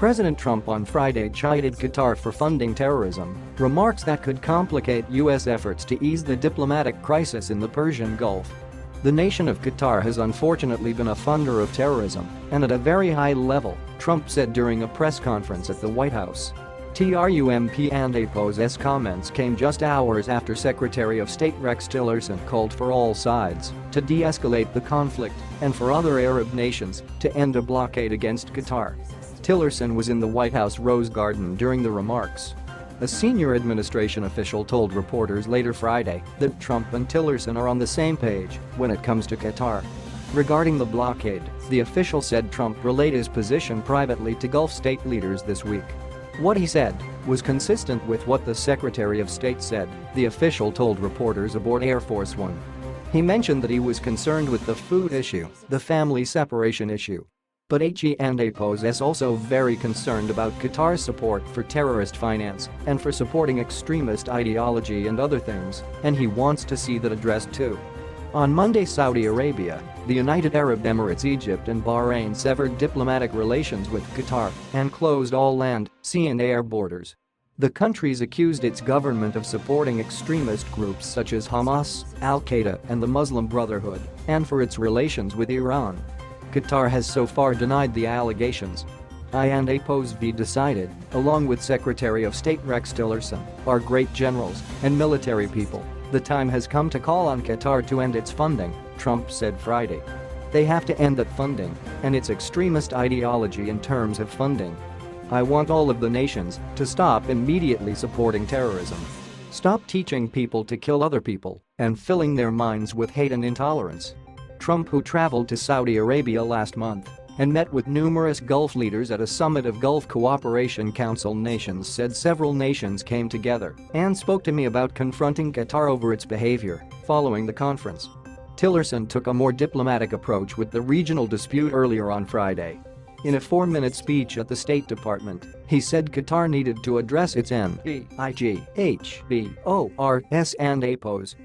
President Trump on Friday chided Qatar for funding terrorism, remarks that could complicate U.S. efforts to ease the diplomatic crisis in the Persian Gulf. The nation of Qatar has unfortunately been a funder of terrorism, and at a very high level, Trump said during a press conference at the White House. Trump and APO's comments came just hours after Secretary of State Rex Tillerson called for all sides to de-escalate the conflict and for other Arab nations to end a blockade against Qatar. Tillerson was in the White House Rose Garden during the remarks. A senior administration official told reporters later Friday that Trump and Tillerson are on the same page when it comes to Qatar. Regarding the blockade, the official said Trump relayed his position privately to Gulf state leaders this week. What he said was consistent with what the Secretary of State said, the official told reporters aboard Air Force One. He mentioned that he was concerned with the food issue, the family separation issue. But he and APOS is also very concerned about Qatar's support for terrorist finance and for supporting extremist ideology and other things, and he wants to see that addressed too. On Monday, Saudi Arabia, the United Arab Emirates, Egypt and Bahrain severed diplomatic relations with Qatar and closed all land, sea and air borders. The countries accused its government of supporting extremist groups such as Hamas, Al-Qaeda and the Muslim Brotherhood, and for its relations with Iran. Qatar has so far denied the allegations. I and APOS decided, along with Secretary of State Rex Tillerson, are great generals and military people. The time has come to call on Qatar to end its funding, Trump said Friday. They have to end that funding and its extremist ideology in terms of funding. I want all of the nations to stop immediately supporting terrorism. Stop teaching people to kill other people and filling their minds with hate and intolerance. Trump, who traveled to Saudi Arabia last month and met with numerous Gulf leaders at a summit of Gulf Cooperation Council nations, said several nations came together and spoke to me about confronting Qatar over its behavior following the conference. Tillerson took a more diplomatic approach with the regional dispute earlier on Friday. In a 4-minute speech at the State Department, he said Qatar needed to address its NEIGHBORS and APOS